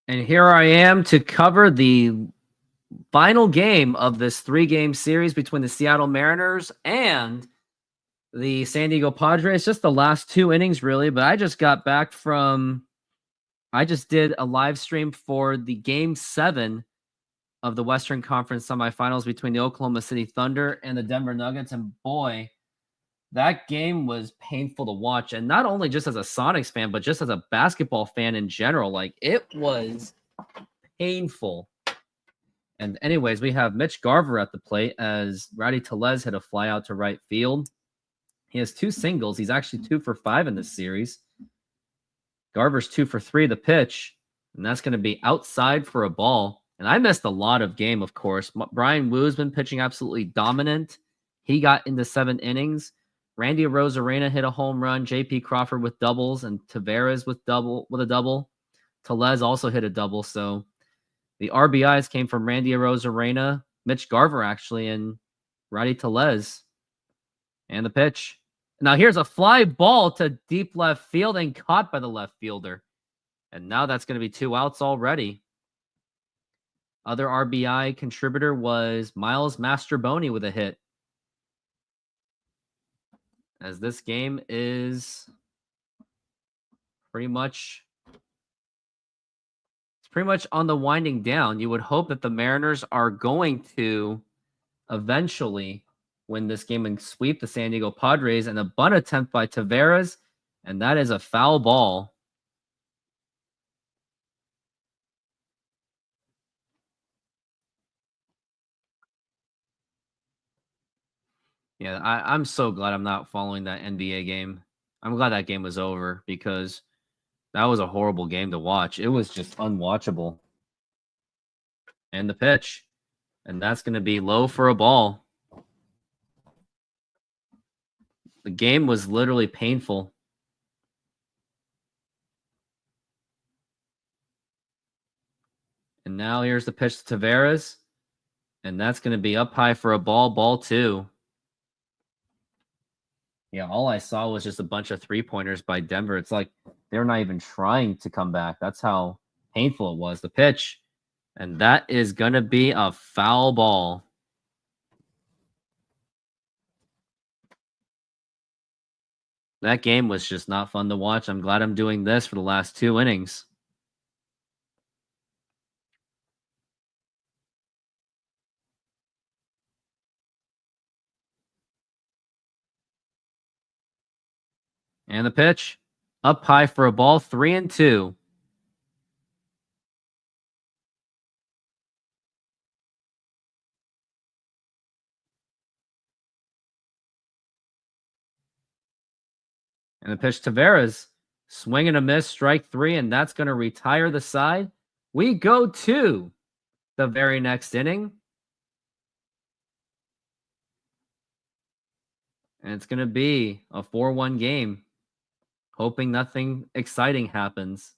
And here I am to cover the final game of this 3-game series between the Seattle Mariners and the San Diego Padres. Just the last 2 innings, really. But I just got back from, I just did a live stream for the game 7 of the Western Conference semifinals between the Oklahoma City Thunder and the Denver Nuggets. And boy, that game was painful to watch. And not only just as a Sonics fan, but just as a basketball fan in general. Like, it was painful. And anyways, we have Mitch Garver at the plate as Rowdy Tellez hit a fly out to right field. He has 2 singles. He's actually 2 for 5 in this series. Garver's 2 for 3 the pitch, and that's going to be outside for a ball. And I missed a lot of game, of course. Brian Woo's been pitching absolutely dominant. He got into 7 innings. Randy Arozarena hit a home run. J.P. Crawford with doubles, and Taveras with a double. Tellez also hit a double. So the RBIs came from Randy Arozarena, Mitch Garver actually, and Rowdy Tellez. And the pitch. Now here's a fly ball to deep left field and caught by the left fielder. And now that's going to be 2 outs already. Other RBI contributor was Miles Mastroboni with a hit. As this game is pretty much on the winding down. You would hope that the Mariners are going to eventually win this game and sweep the San Diego Padres. And a bunt attempt by Taveras, and that is a foul ball. Yeah, I'm so glad I'm not following that NBA game. I'm glad that game was over because that was a horrible game to watch. It was just unwatchable. And the pitch. And that's going to be low for a ball. The game was literally painful. And now here's the pitch to Taveras. And that's going to be up high for a ball 2. Yeah, all I saw was just a bunch of 3-pointers by Denver. It's like they're not even trying to come back. That's how painful it was. The pitch. And that is going to be a foul ball. That game was just not fun to watch. I'm glad I'm doing this for the last 2 innings. And the pitch. Up high for a ball, 3-2. And the pitch to Taveras. Swing and a miss, strike 3, and that's going to retire the side. We go to the very next inning. And it's going to be a 4-1 game. Hoping nothing exciting happens.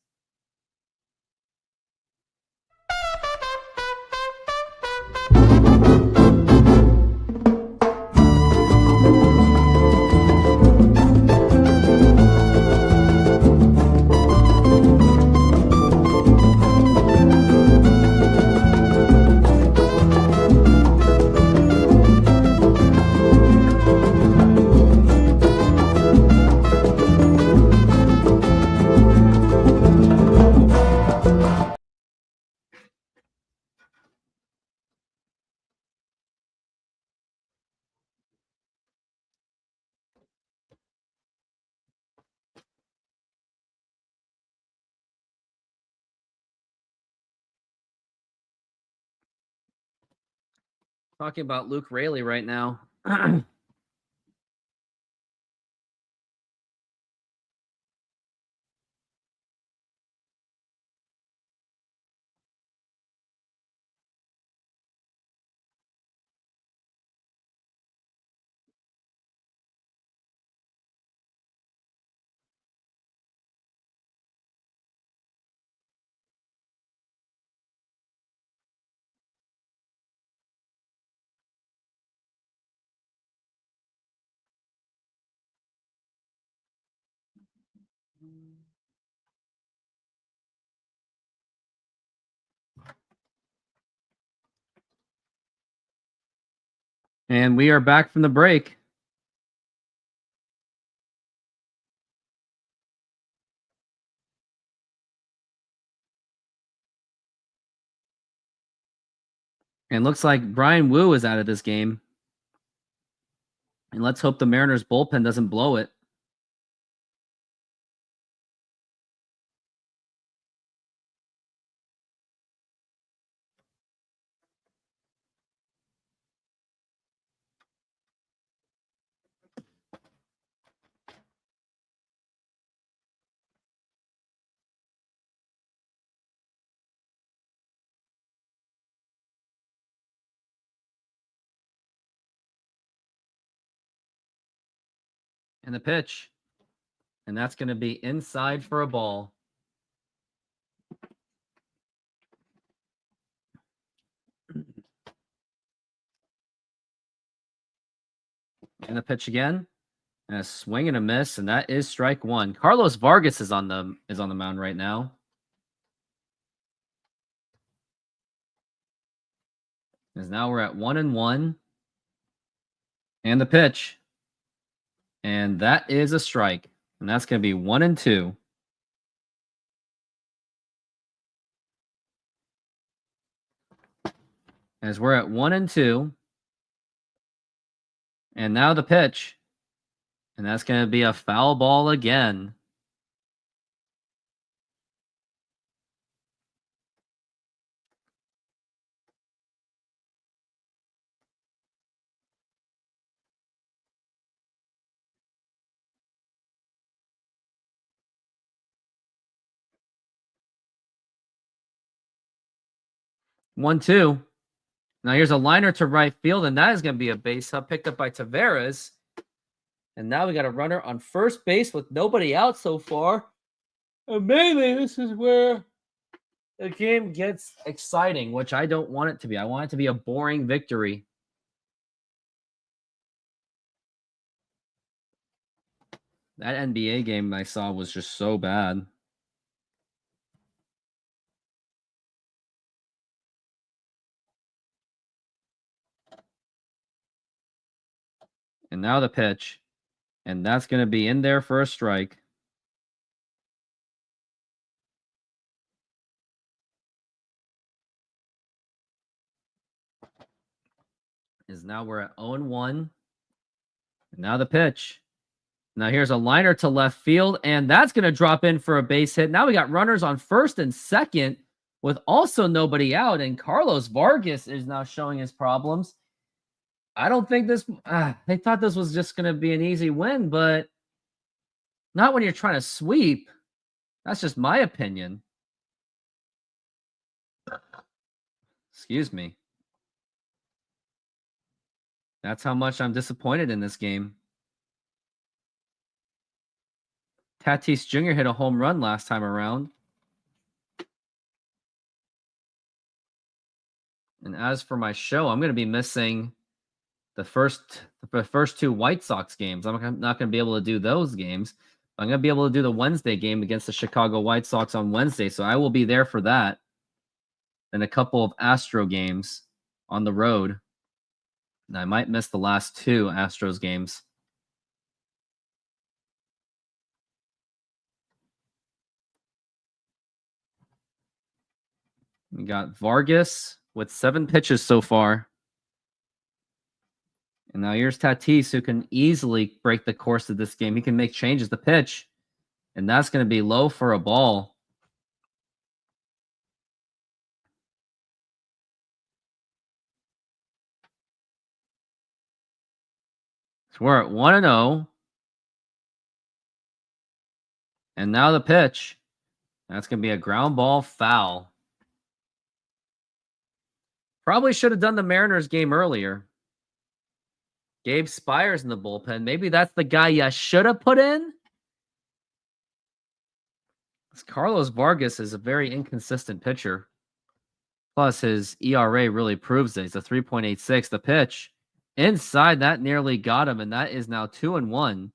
Talking about Luke Raley right now. And we are back from the break. And looks like Brian Wu is out of this game. And let's hope the Mariners bullpen doesn't blow it. And the pitch. And that's going to be inside for a ball. And the pitch again. And a swing and a miss, and that is strike one. Carlos Vargas is on the mound right now. As now we're at 1-1. And the pitch. And that is a strike. And that's going to be 1-2. As we're at 1-2. And now the pitch. And that's going to be a foul ball again. One, two. Now here's a liner to right field, and that is going to be a base hit picked up by Taveras. And now we got a runner on first base with nobody out so far. And maybe this is where the game gets exciting, which I don't want it to be. I want it to be a boring victory. That NBA game I saw was just so bad. And now the pitch. And that's going to be in there for a strike. Is now we're at 0-1. And now the pitch. Now here's a liner to left field, and that's going to drop in for a base hit. Now we got runners on first and second with also nobody out, and Carlos Vargas is now showing his problems. I don't think this. They thought this was just going to be an easy win, but not when you're trying to sweep. That's just my opinion. Excuse me. That's how much I'm disappointed in this game. Tatis Jr. hit a home run last time around. And as for my show, I'm going to be missing the first two White Sox games. I'm not going to be able to do those games. I'm going to be able to do the Wednesday game against the Chicago White Sox on Wednesday, so I will be there for that. And a couple of Astro games on the road. And I might miss the last two Astros games. We got Vargas with 7 pitches so far. And now here's Tatis, who can easily break the course of this game. He can make changes. The pitch. And that's going to be low for a ball. So we're at 1-0. And now the pitch. That's going to be a ground ball foul. Probably should have done the Mariners game earlier. Gabe Spires in the bullpen. Maybe that's the guy you should have put in. Carlos Vargas is a very inconsistent pitcher. Plus, his ERA really proves it. He's a 3.86. The pitch inside that nearly got him, and that is now 2-1.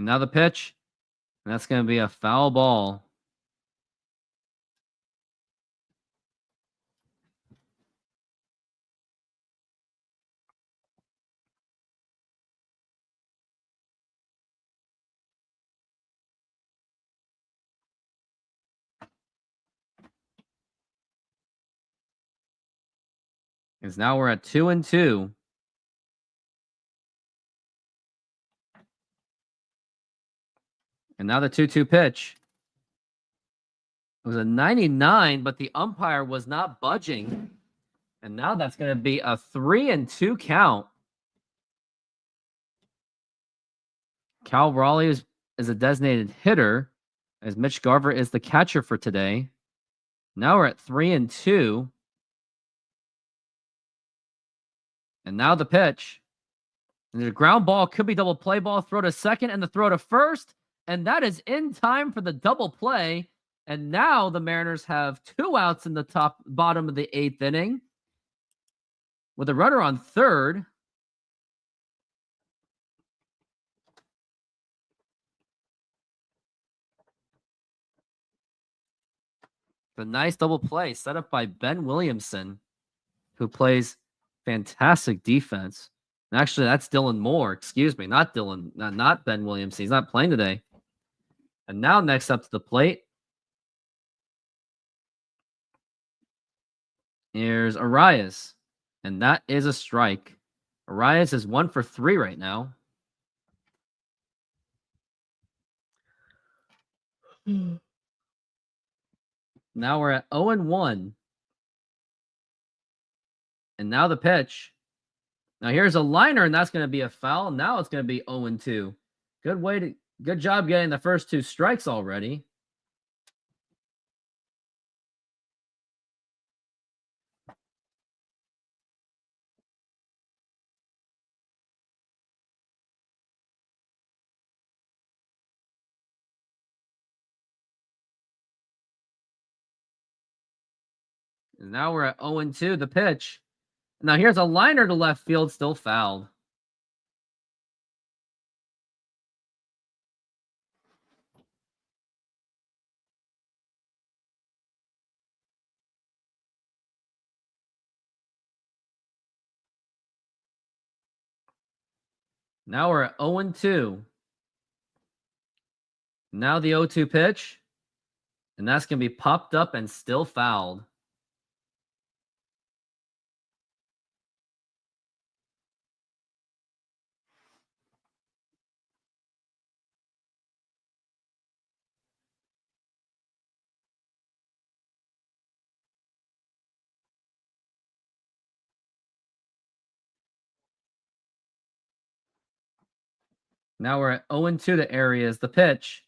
And now the pitch. And that's going to be a foul ball. Because now we're at 2-2. And now the 2-2 pitch. It was a 99, but the umpire was not budging. And now that's going to be a 3-2 count. Cal Raleigh is a designated hitter, as Mitch Garver is the catcher for today. Now we're at 3-2. And now the pitch. And the ground ball could be double play ball, throw to second, and the throw to first. And that is in time for the double play. And now the Mariners have 2 outs in the bottom of the 8th inning with a runner on third. The nice double play set up by Ben Williamson, who plays fantastic defense. And actually, that's Dylan Moore. Excuse me, not Ben Williamson. He's not playing today. And now next up to the plate, here's Arias. And that is a strike. Arias is 1 for 3 right now. Now we're at 0-1. And now the pitch. Now here's a liner, and that's going to be a foul. Now it's going to be 0-2. Good job getting the first 2 strikes already. And now we're at 0-2. The pitch. Now here's a liner to left field, still fouled. Now we're at 0-2. Now the 0-2 pitch. And that's going to be popped up and still fouled. Now we're at 0-2 to Arias. The pitch.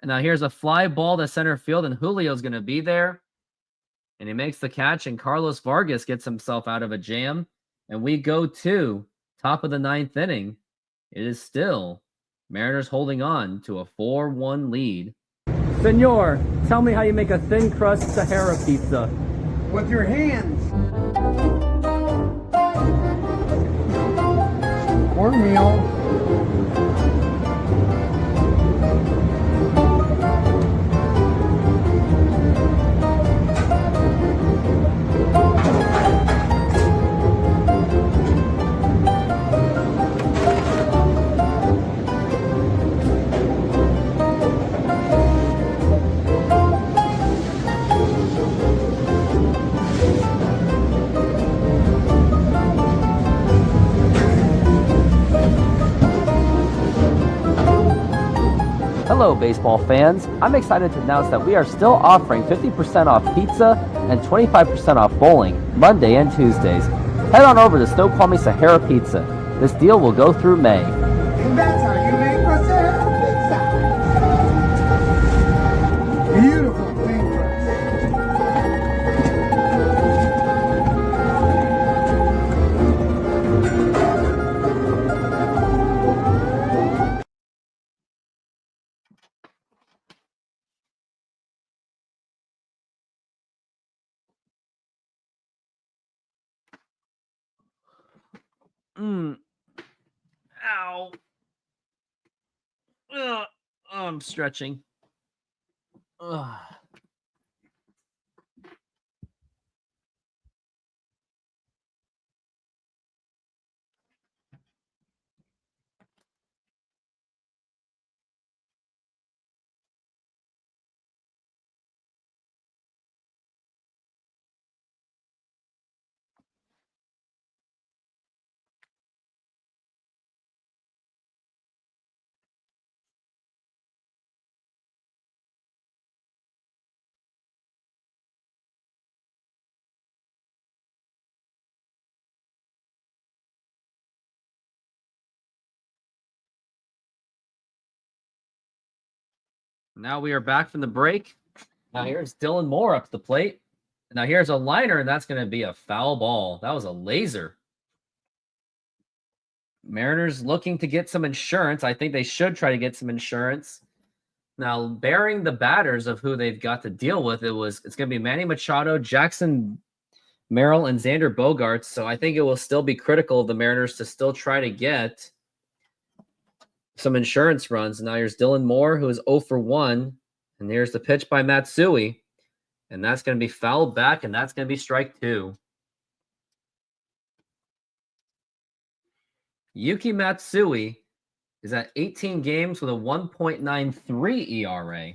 And now here's a fly ball to center field, and Julio's going to be there. And he makes the catch, and Carlos Vargas gets himself out of a jam. And we go to top of the 9th inning. It is still Mariners holding on to a 4-1 lead. Senor, tell me how you make a thin crust Sahara pizza. With your hands. Cornmeal. Hello, baseball fans. I'm excited to announce that we are still offering 50% off pizza and 25% off bowling Monday and Tuesdays. Head on over to Snoqualmie Sahara Pizza. This deal will go through May. And that's how you make a Sahara pizza. Beautiful thin crust. Ow. I'm stretching. Ugh. Now we are back from the break. Now here's Dylan Moore up to the plate. Now here's a liner, and that's going to be a foul ball. That was a laser. Mariners looking to get some insurance. I think they should try to get some insurance. Now, bearing the batters of who they've got to deal with, it's going to be Manny Machado, Jackson Merrill, and Xander Bogaerts. So I think it will still be critical of the Mariners to still try to get some insurance runs. Now here's Dylan Moore, who is 0 for 1. And here's the pitch by Matsui. And that's going to be fouled back, and that's going to be strike 2. Yuki Matsui is at 18 games with a 1.93 ERA.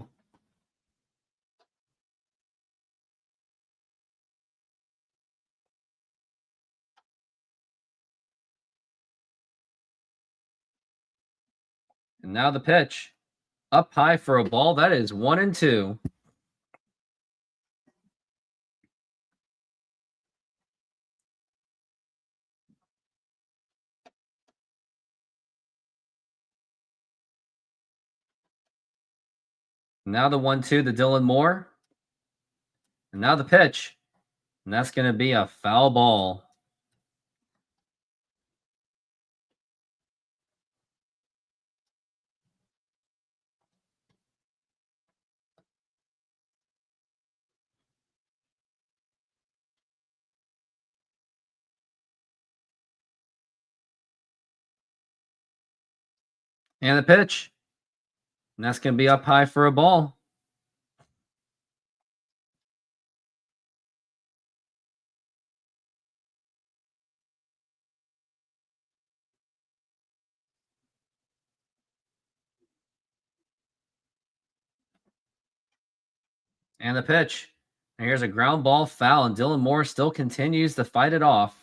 And now the pitch. Up high for a ball. That is 1-2. Now the 1-2 to Dylan Moore. And now the pitch. And that's going to be a foul ball. And the pitch. And that's going to be up high for a ball. And the pitch. And here's a ground ball foul, and Dylan Moore still continues to fight it off.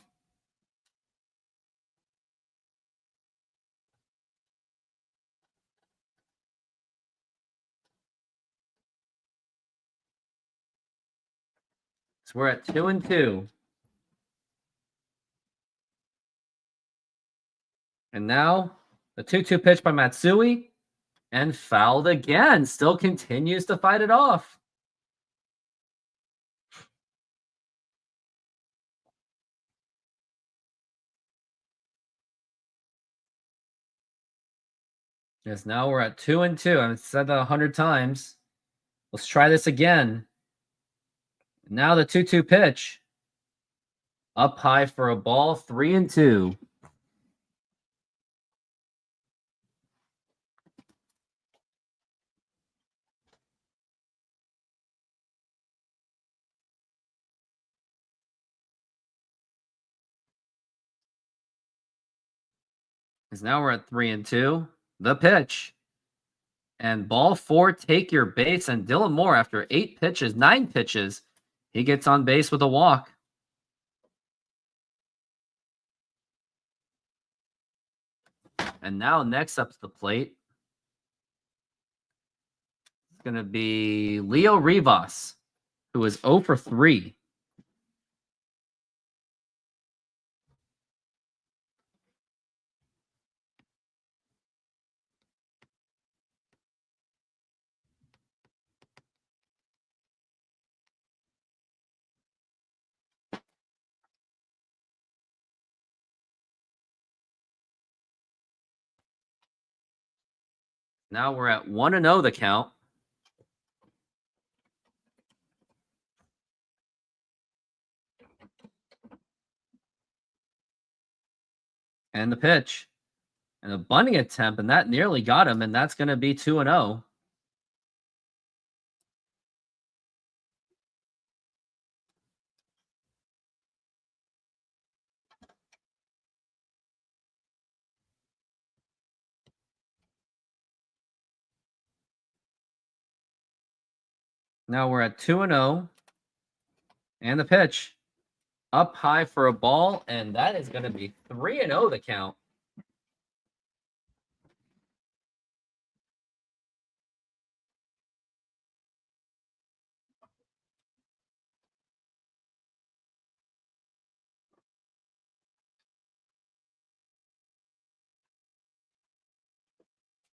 So we're at 2-2. And now the 2-2 pitch by Matsui, and fouled again. Still continues to fight it off. Yes, now we're at 2-2. I've said that 100 times. Let's try this again. Now the 2-2 pitch. Up high for a ball, 3-2. Because now we're at 3-2. The pitch. And ball 4, take your base. And Dylan Moore, after 9 pitches, he gets on base with a walk. And now next up to the plate, it's going to be Leo Rivas, who is 0 for 3. Now we're at 1-0 the count. And the pitch. And a bunting attempt, and that nearly got him, and that's going to be 2-0. Now we're at 2-0. And the pitch. Up high for a ball, and that is going to be 3-0 the count.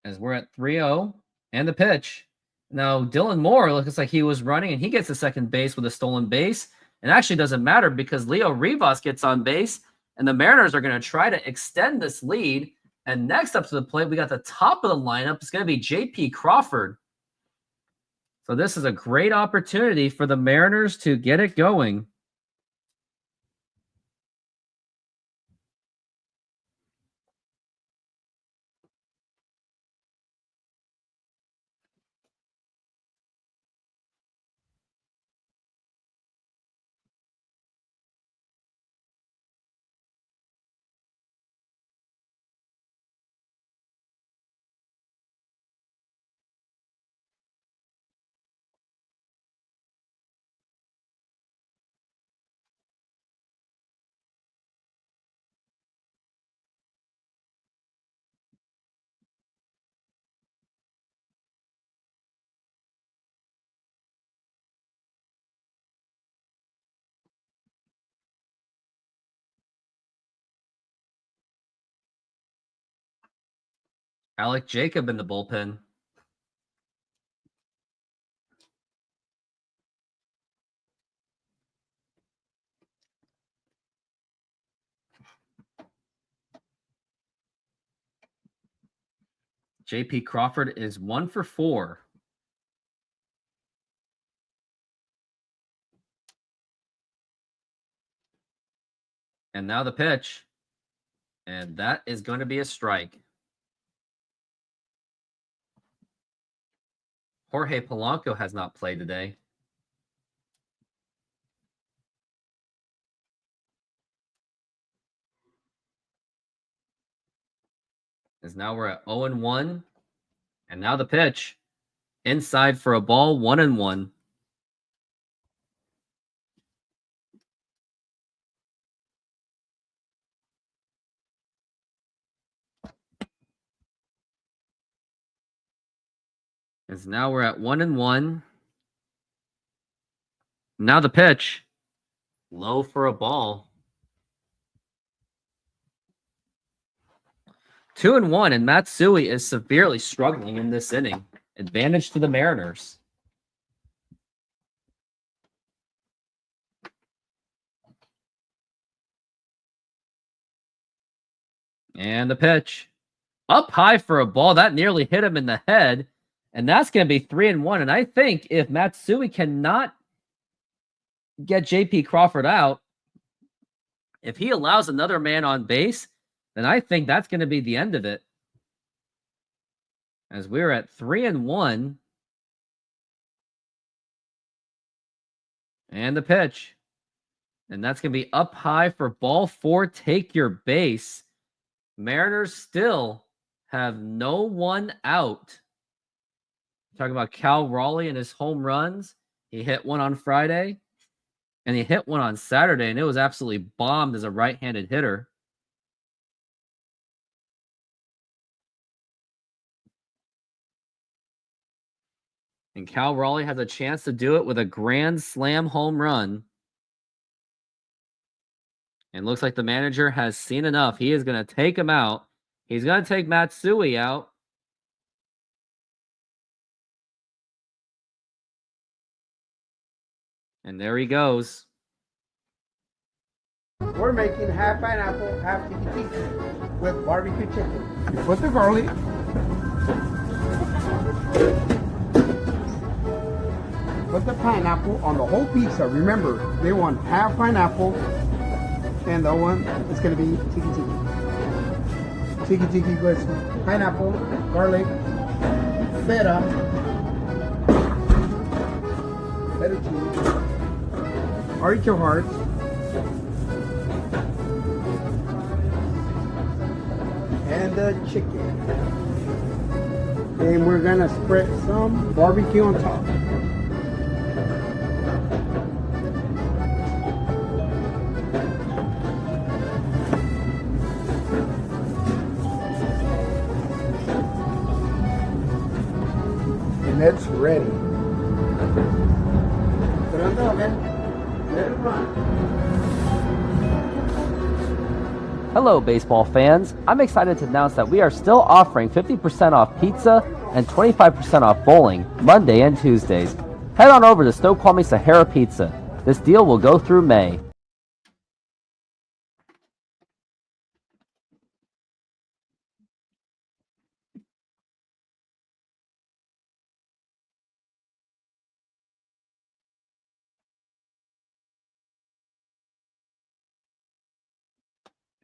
As we're at 3-0, and the pitch. Now, Dylan Moore looks like he was running, and he gets to second base with a stolen base. It actually doesn't matter because Leo Rivas gets on base, and the Mariners are going to try to extend this lead. And next up to the plate, we got the top of the lineup. It's going to be J.P. Crawford. So this is a great opportunity for the Mariners to get it going. Alec Jacob in the bullpen. J.P. Crawford is 1 for 4. And now the pitch. And that is going to be a strike. Jorge Polanco has not played today. As now we're at 0-1. And now the pitch. Inside for a ball, 1-1. As now we're at 1-1. Now the pitch. Low for a ball. 2-1, and Matsui is severely struggling in this inning. Advantage to the Mariners. And the pitch. Up high for a ball. That nearly hit him in the head. And that's going to be 3-1. And I think if Matsui cannot get J.P. Crawford out, if he allows another man on base, then I think that's going to be the end of it. As we're at 3-1. And the pitch. And that's going to be up high for ball 4. Take your base. Mariners still have no one out. Talking about Cal Raleigh and his home runs. He hit one on Friday. And he hit one on Saturday. And it was absolutely bombed as a right-handed hitter. And Cal Raleigh has a chance to do it with a grand slam home run. And looks like the manager has seen enough. He is going to take him out. He's going to take Matsui out. And there he goes. We're making half pineapple, half tiki tiki with barbecue chicken. You put the garlic. Put the pineapple on the whole pizza. Remember, they want half pineapple, and the one is going to be tiki tiki. Tiki with pineapple, garlic, feta cheese, artichoke hearts, and the chicken. And we're gonna spread some barbecue on top. And it's ready. Put it on the oven. Let it run. Hello, baseball fans. I'm excited to announce that we are still offering 50% off pizza and 25% off bowling Monday and Tuesdays. Head on over to Snoqualmie Sahara Pizza. This deal will go through May.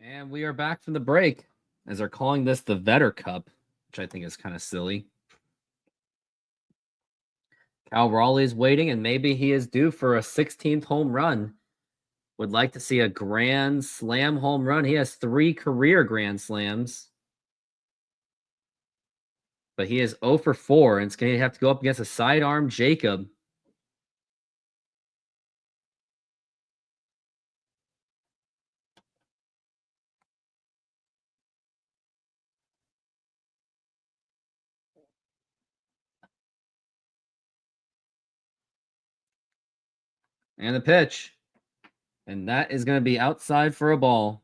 And we are back from the break, as they're calling this the Vetter Cup, which I think is kind of silly. Cal Raleigh's waiting, and maybe he is due for a 16th home run. Would like to see a grand slam home run. He has 3 career grand slams. But he is 0 for 4, and it's going to have to go up against a sidearm Jacob. And the pitch. And that is going to be outside for a ball.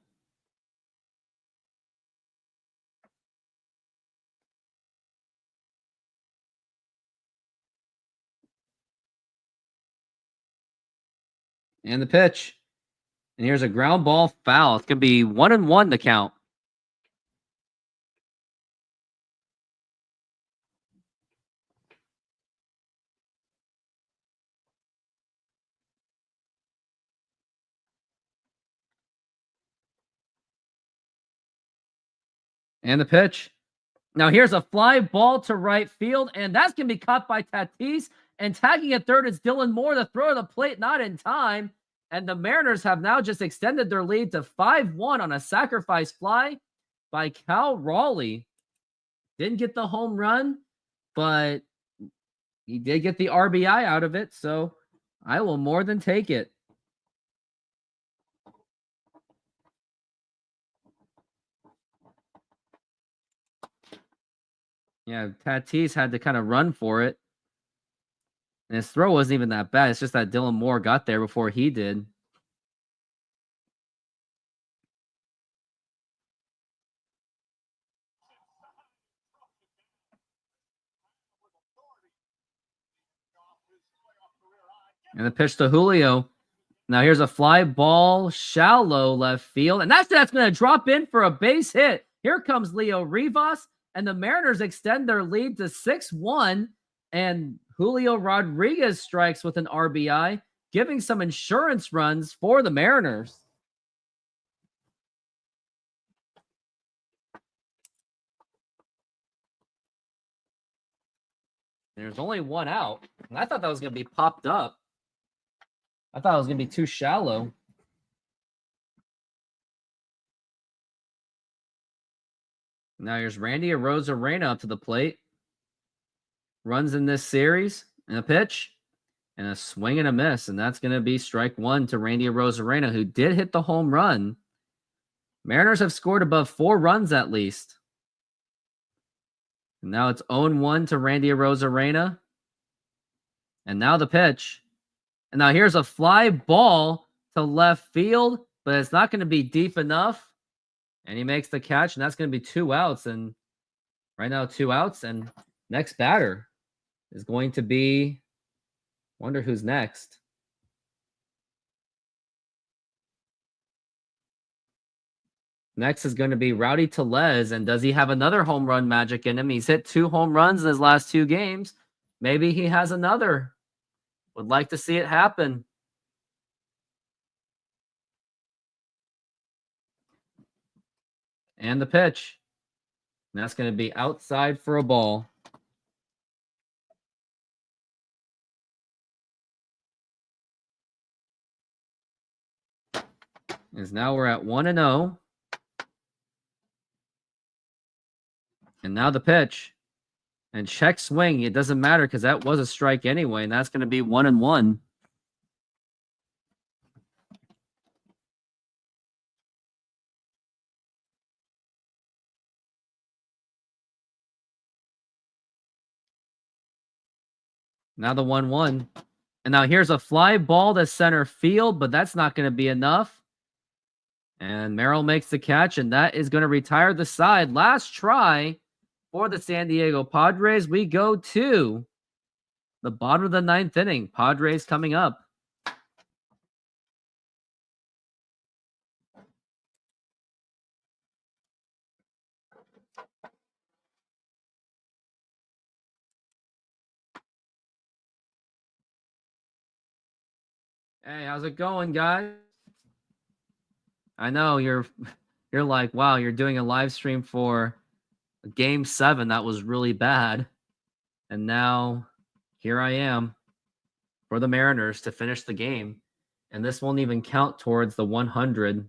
And the pitch. And here's a ground ball foul. It's going to be 1-1 to count. And the pitch. Now here's a fly ball to right field, and that's going to be caught by Tatis. And tagging at third is Dylan Moore. The throw to the plate not in time. And the Mariners have now just extended their lead to 5-1 on a sacrifice fly by Cal Raleigh. Didn't get the home run, but he did get the RBI out of it, so I will more than take it. Yeah, Tatis had to kind of run for it. And his throw wasn't even that bad. It's just that Dylan Moore got there before he did. And the pitch to Julio. Now here's a fly ball, shallow left field. And that's going to drop in for a base hit. Here comes Leo Rivas. And the Mariners extend their lead to 6-1. And Julio Rodriguez strikes with an RBI, giving some insurance runs for the Mariners. There's only one out. And I thought that was going to be popped up. I thought it was going to be too shallow. Now here's Randy Arozarena up to the plate. Runs in this series. And a pitch. And a swing and a miss. And that's going to be strike one to Randy Arozarena, who did hit the home run. Mariners have scored above 4 runs at least. And now it's 0-1 to Randy Arozarena. And now the pitch. And now here's a fly ball to left field, but it's not going to be deep enough. And he makes the catch, and that's going to be 2 outs. And right now, 2 outs. And next batter is going to be, wonder who's next. Next is going to be Rowdy Tellez. And does he have another home run magic in him? He's hit 2 home runs in his last 2 games. Maybe he has another. Would like to see it happen. And the pitch. And that's going to be outside for a ball. As now we're at 1-0. And now the pitch. And check swing. It doesn't matter because that was a strike anyway. And that's going to be 1-1. Now the 1-1. And now here's a fly ball to center field, but that's not going to be enough. And Merrill makes the catch, and that is going to retire the side. Last try for the San Diego Padres. We go to the bottom of the 9th inning. Padres coming up. Hey, how's it going, guys? I know you're like, wow, you're doing a live stream for Game 7. That was really bad. And now here I am for the Mariners to finish the game. And this won't even count towards the 100.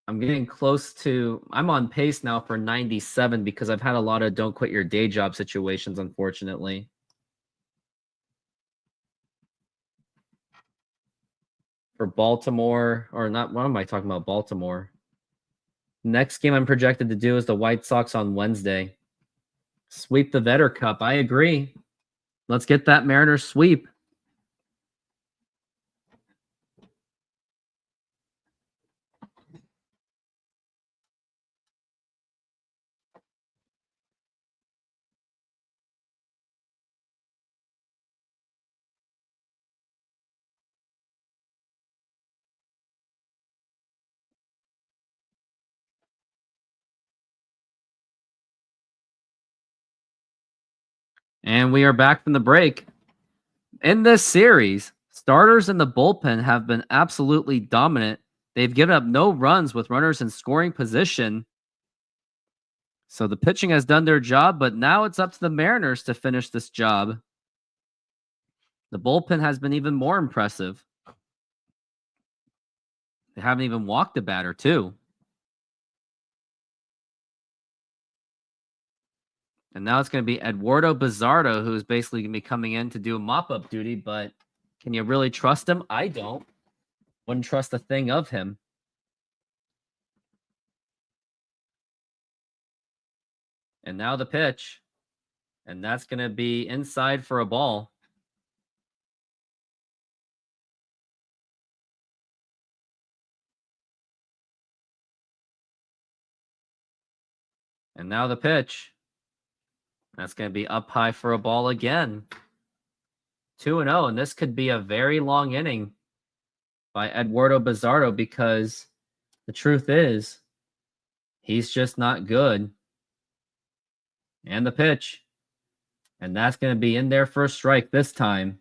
I'm getting close to, I'm on pace now for 97 because I've had a lot of don't quit your day job situations, unfortunately. For Baltimore, or not, what am I talking about? Baltimore. Next game I'm projected to do is the White Sox on Wednesday. Sweep the Vetter Cup. I agree. Let's get that Mariners sweep. And we are back from the break. In this series, starters in the bullpen have been absolutely dominant. They've given up no runs with runners in scoring position. So the pitching has done their job, but now it's up to the Mariners to finish this job. The bullpen has been even more impressive. They haven't even walked a batter, too. And now it's going to be Eduardo Bizzardo, who's basically going to be coming in to do a mop-up duty, but can you really trust him? I don't. Wouldn't trust a thing of him. And now the pitch. And that's going to be inside for a ball. And now the pitch. That's going to be up high for a ball again. 2-0, and this could be a very long inning by Eduardo Bizzardo because the truth is he's just not good. And the pitch. And that's going to be in there for a strike this time.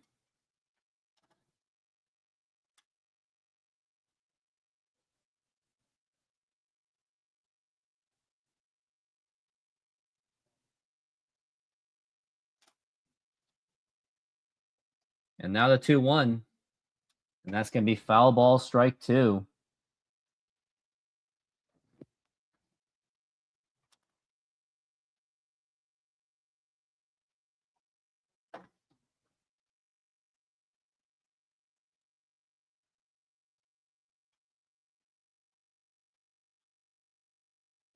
And now the 2-1. And that's going to be foul ball, strike 2.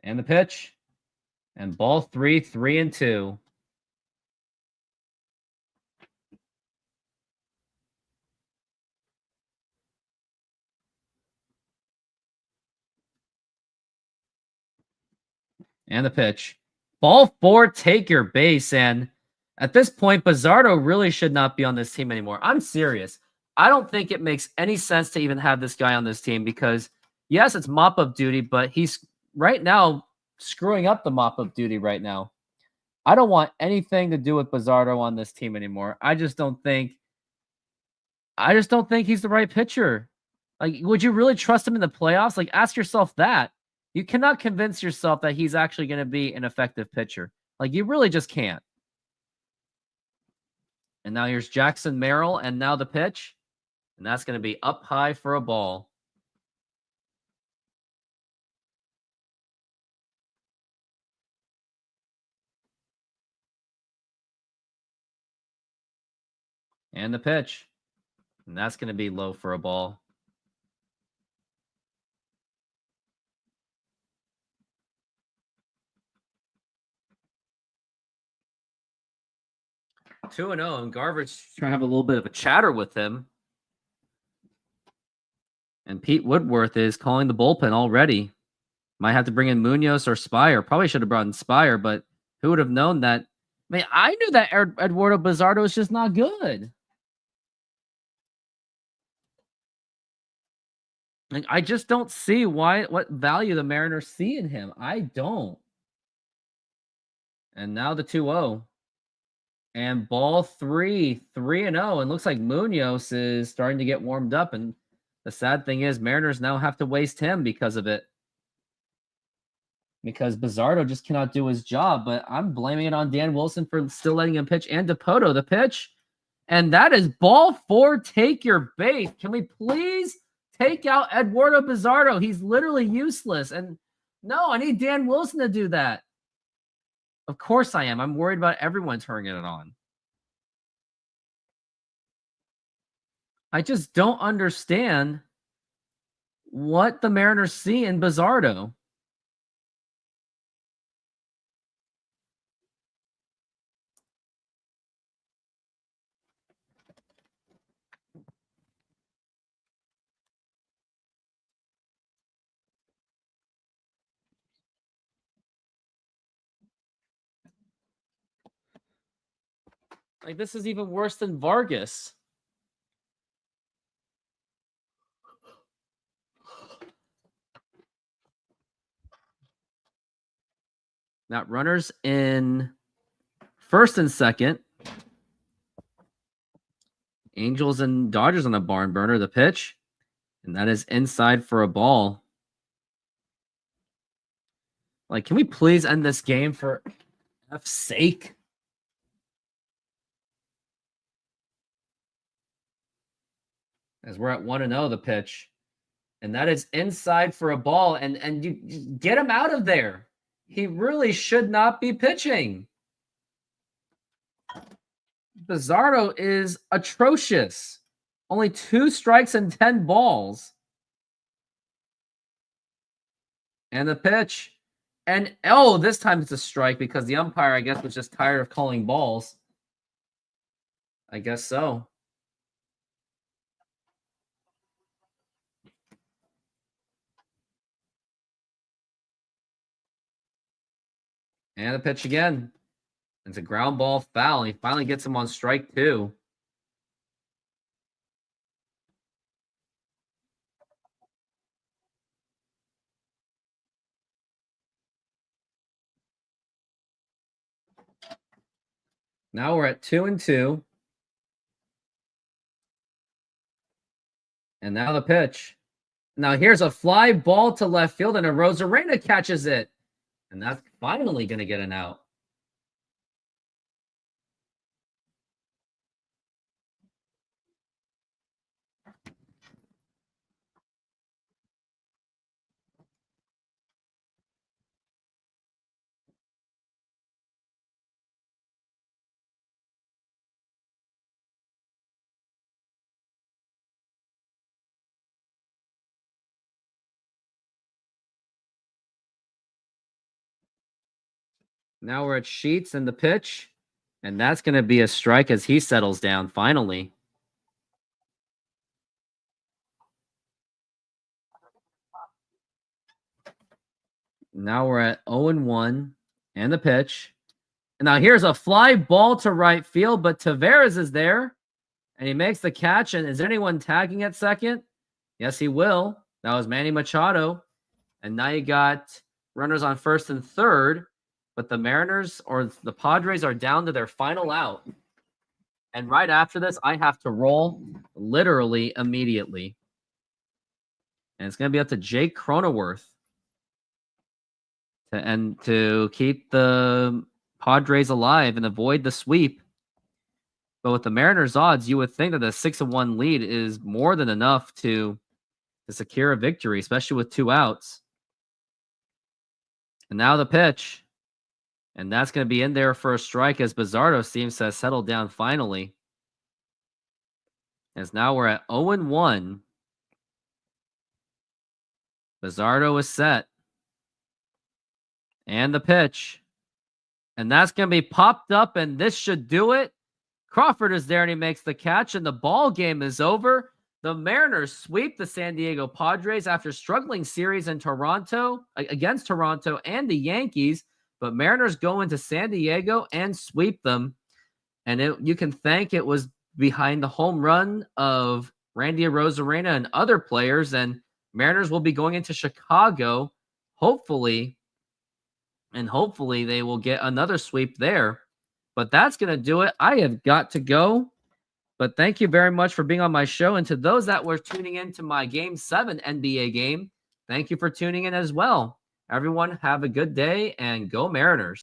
And the pitch. And ball 3, 3-2. And the pitch. Ball 4, take your base. And at this point, Bizzardo really should not be on this team anymore. I'm serious. I don't think it makes any sense to even have this guy on this team because, yes, it's mop-up duty, but he's right now screwing up the mop-up duty right now. I don't want anything to do with Bizzardo on this team anymore. I just don't think he's the right pitcher. Like, would you really trust him in the playoffs? Like, ask yourself that. You cannot convince yourself that he's actually going to be an effective pitcher. Like, you really just can't. And now here's Jackson Merrill, and now the pitch. And that's going to be up high for a ball. And the pitch. And that's going to be low for a ball. Two and 0, and Garver's trying to have a little bit of a chatter with him. And Pete Woodworth is calling the bullpen already. Might have to bring in Munoz or Spire. Probably should have brought in Spire, but who would have known that? I mean, I knew that Eduardo Bizardo is just not good. Like, I just don't see what value the Mariners see in him. I don't. And now the 2-0. And ball 3, 3-0. And looks like Munoz is starting to get warmed up. And the sad thing is, Mariners now have to waste him because of it. Because Bizardo just cannot do his job. But I'm blaming it on Dan Wilson for still letting him pitch. And Dipoto, the pitch. And that is ball 4. Take your bait. Can we please take out Eduardo Bizardo? He's literally useless. And no, I need Dan Wilson to do that. Of course I am. I'm worried about everyone turning it on. I just don't understand what the Mariners see in Bizardo. Like, this is even worse than Vargas. Now, runners in first and second. Angels and Dodgers on a barn burner. The pitch. And that is inside for a ball. Like, can we please end this game for F's sake? As we're at 1-0, the pitch. And that is inside for a ball. And you get him out of there. He really should not be pitching. Bizardo is atrocious. Only 2 strikes and 10 balls. And the pitch. And, oh, this time it's a strike because the umpire, I guess, was just tired of calling balls. I guess so. And the pitch again. It's a ground ball foul. And he finally gets him on strike 2. Now we're at 2-2. And now the pitch. Now here's a fly ball to left field, and a Rosarena catches it. And that's finally going to get an out. Now we're at Sheets and the pitch. And that's going to be a strike as he settles down finally. Now we're at 0-1 and the pitch. And now here's a fly ball to right field, but Taveras is there. And he makes the catch. And is anyone tagging at second? Yes, he will. That was Manny Machado. And now you got runners on first and third. But the Mariners or the Padres are down to their final out. And right after this, I have to roll literally immediately. And it's going to be up to Jake Cronenworth to keep the Padres alive and avoid the sweep. But with the Mariners' odds, you would think that the 6-1 lead is more than enough to secure a victory, especially with 2 outs. And now the pitch. And that's going to be in there for a strike as Bizzardo seems to have settled down finally. As now we're at 0-1. Bizzardo is set. And the pitch. And that's going to be popped up, and this should do it. Crawford is there, and he makes the catch, and the ball game is over. The Mariners sweep the San Diego Padres after struggling series in Toronto against Toronto and the Yankees. But Mariners go into San Diego and sweep them. And you can thank it was behind the home run of Randy Arozarena and other players. And Mariners will be going into Chicago, hopefully. And hopefully they will get another sweep there. But that's going to do it. I have got to go. But thank you very much for being on my show. And to those that were tuning in to my Game 7 NBA game, thank you for tuning in as well. Everyone, have a good day and go Mariners.